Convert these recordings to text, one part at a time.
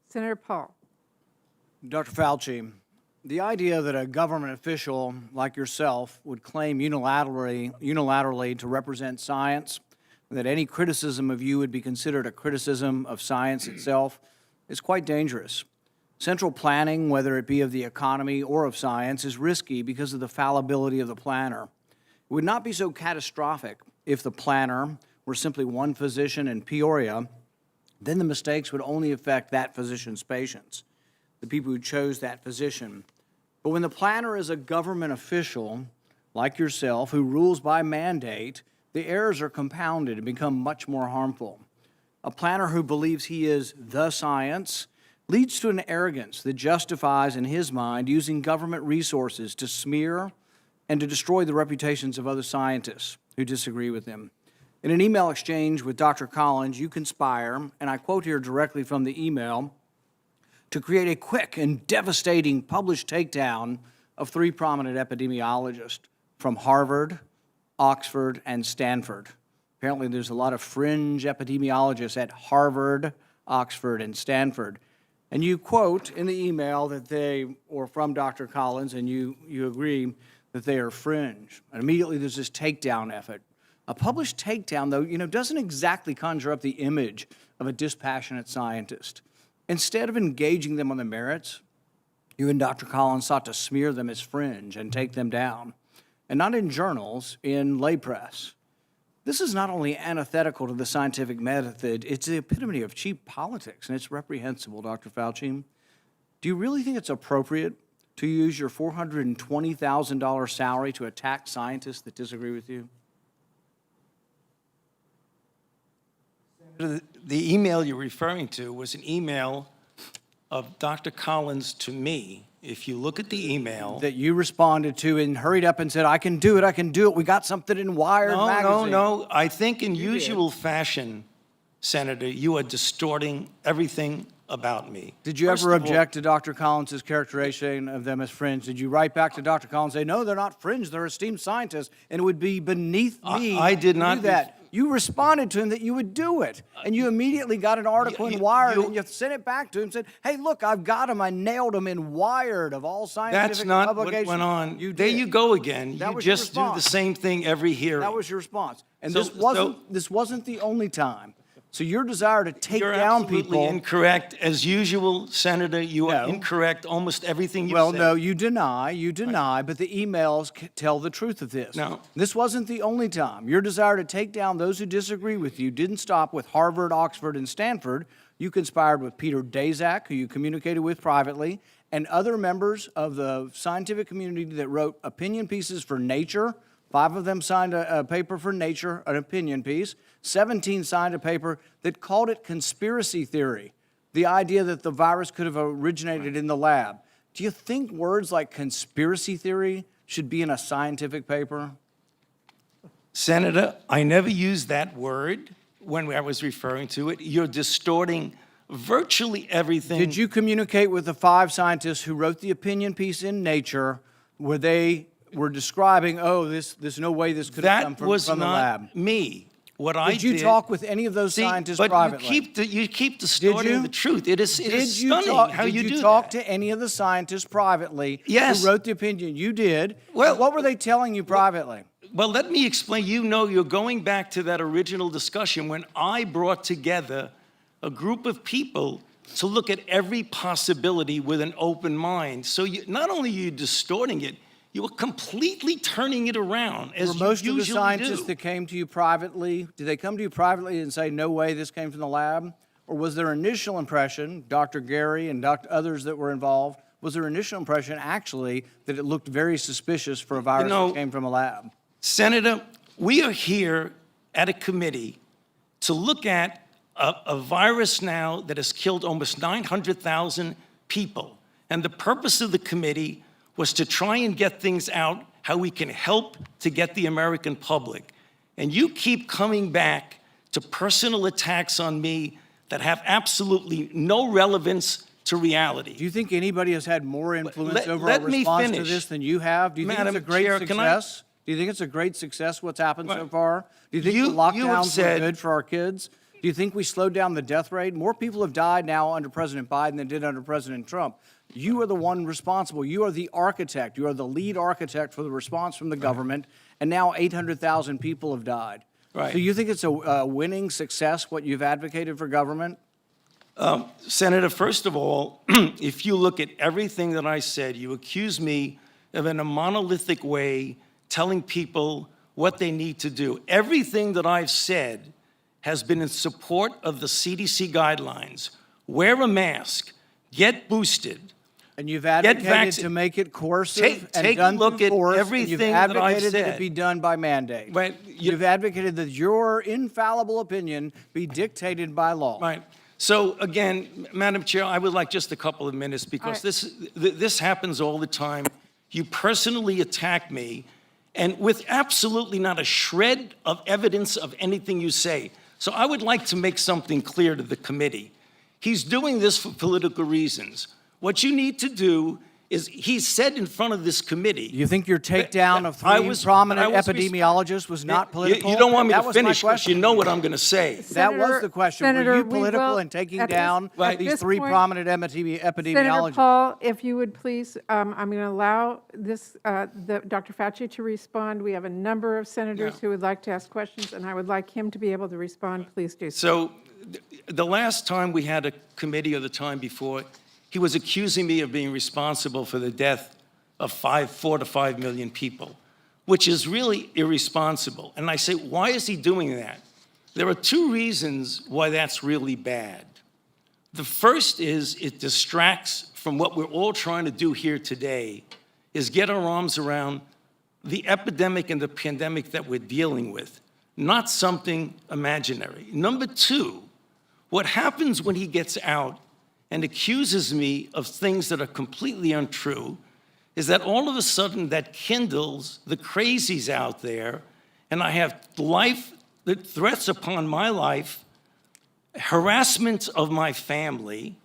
Senator Paul. Dr. Fauci, the idea that a government official like yourself would claim unilaterally to represent science, that any criticism of you would be considered a criticism of science itself, is quite dangerous. Central planning, whether it be of the economy or of science, is risky because of the fallibility of the planner. It would not be so catastrophic if the planner were simply one physician in Peoria. Then the mistakes would only affect that physician's patients, the people who chose that physician. But when the planner is a government official, like yourself, who rules by mandate, the errors are compounded and become much more harmful. A planner who believes he is the science leads to an arrogance that justifies, in his mind, using government resources to smear and to destroy the reputations of other scientists who disagree with him. In an email exchange with Dr. Collins, you conspire, and I quote here directly from the email, to create a quick and devastating published takedown of three prominent epidemiologists from Harvard, Oxford, and Stanford. Apparently there's a lot of fringe epidemiologists at Harvard, Oxford, and Stanford. And you quote in the email that they, or from Dr. Collins, and you agree that they are fringe. And immediately there's this takedown effort. A published takedown, though, doesn't exactly conjure up the image of a dispassionate scientist. Instead of engaging them on the merits, you and Dr. Collins sought to smear them as fringe and take them down, and not in journals, in lay press. This is not only antithetical to the scientific method, it's the epitome of cheap politics, and it's reprehensible, Dr. Fauci. Do you really think it's appropriate to use your $420,000 salary to attack scientists that disagree with you? The email you're referring to was an email of Dr. Collins to me. If you look at the email... That you responded to and hurried up and said, I can do it. We got something in Wired magazine. No. I think in usual fashion, Senator, you are distorting everything about me. Did you ever object to Dr. Collins' characterization of them as fringe? Did you write back to Dr. Collins and say, no, they're not fringe, they're esteemed scientists, and it would be beneath me I did not to do that? You responded to him that you would do it, and you immediately got an article in Wired, and you sent it back to him and said, hey, look, I've got him. I nailed him in Wired of all scientific publications. That's not what went on. You there you go again. You just do the same thing every hearing. That was your response. And this wasn't the only time. So your desire to take down people... You're absolutely incorrect. As usual, Senator, you are incorrect almost everything you said. Well, no, you deny, but the emails tell the truth of this. No. This wasn't the only time. Your desire to take down those who disagree with you didn't stop with Harvard, Oxford, and Stanford. You conspired with Peter Daszak, who you communicated with privately, and other members of the scientific community that wrote opinion pieces for Nature. 5 of them signed a paper for Nature, an opinion piece. 17 signed a paper that called it conspiracy theory, the idea that the virus could have originated in the lab. Do you think words like conspiracy theory should be in a scientific paper? Senator, I never used that word when I was referring to it. You're distorting virtually everything. Did you communicate with the 5 scientists who wrote the opinion piece in Nature where they were describing, there's no way this could have come from the lab? That was not me. Did you talk with any of those scientists privately? You keep distorting the truth. It is stunning how you do that. Did you talk to any of the scientists privately who wrote the opinion? You did. Well, what were they telling you privately? Well, let me explain. You're going back to that original discussion when I brought together a group of people to look at every possibility with an open mind. So not only are you distorting it, you were completely turning it around, as you usually do. Were most of the scientists that came to you privately, did they come to you privately and say, no way, this came from the lab? Or was their initial impression, Dr. Gary and others that were involved, was their initial impression actually that it looked very suspicious for a virus that came from a lab? Senator, we are here at a committee to look at a virus now that has killed almost 900,000 people. And the purpose of the committee was to try and get things out, how we can help to get the American public. And you keep coming back to personal attacks on me that have absolutely no relevance to reality. Do you think anybody has had more influence over our response to this than you have? Do you think it's a great success? Do you think it's a great success what's happened so far? Do you think the lockdowns were good for our kids? Do you think we slowed down the death rate? More people have died now under President Biden than did under President Trump. You are the one responsible. You are the architect. You are the lead architect for the response from the government, and now 800,000 people have died. Right. So you think it's a winning success, what you've advocated for government? Senator, first of all, if you look at everything that I said, you accuse me of in a monolithic way telling people what they need to do. Everything that I've said has been in support of the CDC guidelines. Wear a mask, get boosted. And you've advocated to make it coercive and done through force, and you've advocated that it be done by mandate. Right. You've advocated that your infallible opinion be dictated by law. Right. So again, Madam Chair, I would like just a couple of minutes because this happens all the time. You personally attack me, and with absolutely not a shred of evidence of anything you say. So I would like to make something clear to the committee. He's doing this for political reasons. What you need to do is, he said in front of this committee. You think your takedown of three prominent epidemiologists was not political? You don't want me to That was finish my because you know what I'm going to say. That was the question. Senator, Were you political in taking down these three prominent epidemiologists? Senator Paul, if you would please, I'm going to allow this, Dr. Fauci to respond. We have a number of senators who would like to ask questions, and I would like him to be able to respond. Please do so. So the last time we had a committee, or the time before, he was accusing me of being responsible for the death of 4 to 5 million people, which is really irresponsible. And I say, why is he doing that? There are two reasons why that's really bad. The first is it distracts from what we're all trying to do here today, is get our arms around the epidemic and the pandemic that we're dealing with, not something imaginary. Number two, what happens when he gets out and accuses me of things that are completely untrue is that all of a sudden that kindles the crazies out there, and I have threats upon my life, harassment of my family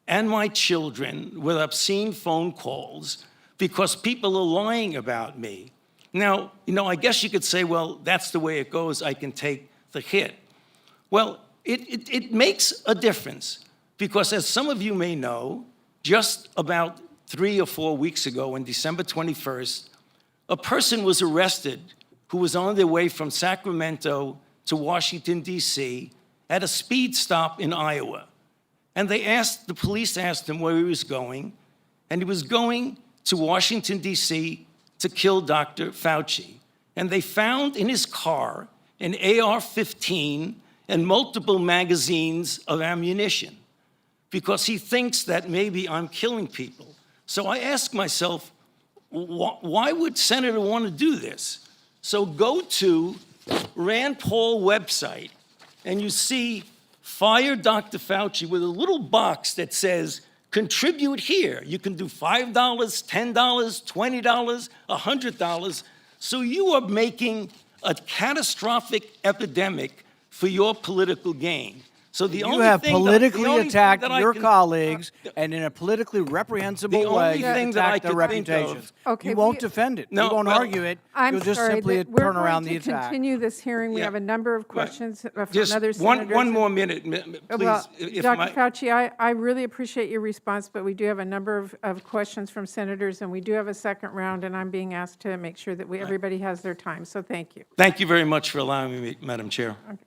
and my children with obscene phone calls because people are lying about me. Now, I guess you could say, well, that's the way it goes. I can take the hit. Well, it makes a difference. Because as some of you may know, just about 3 or 4 weeks ago, on December 21st, a person was arrested who was on their way from Sacramento to Washington, D.C. at a speed stop in Iowa. And the police asked him where he was going, and he was going to Washington, D.C. to kill Dr. Fauci. And they found in his car an AR-15 and multiple magazines of ammunition, because he thinks that maybe I'm killing people. So I ask myself, why would Senator want to do this? So go to Rand Paul website, and you see Fire Dr. Fauci with a little box that says, contribute here. You can do $5, $10, $20, $100. So you are making a catastrophic epidemic for your political gain. So the you have politically attacked your colleagues and in a politically reprehensible way attacked their reputations. Okay, you won't defend it. No, you won't argue it. You'll just simply turn around the attack. We're going to continue this hearing. We have a number of questions from just other senators. One more minute, please. Well, Dr. Fauci, I really appreciate your response, but we do have a number of questions from senators, and we do have a second round, and I'm being asked to make sure that everybody has their time. So thank you. Thank you very much for allowing me, Madam Chair. Okay.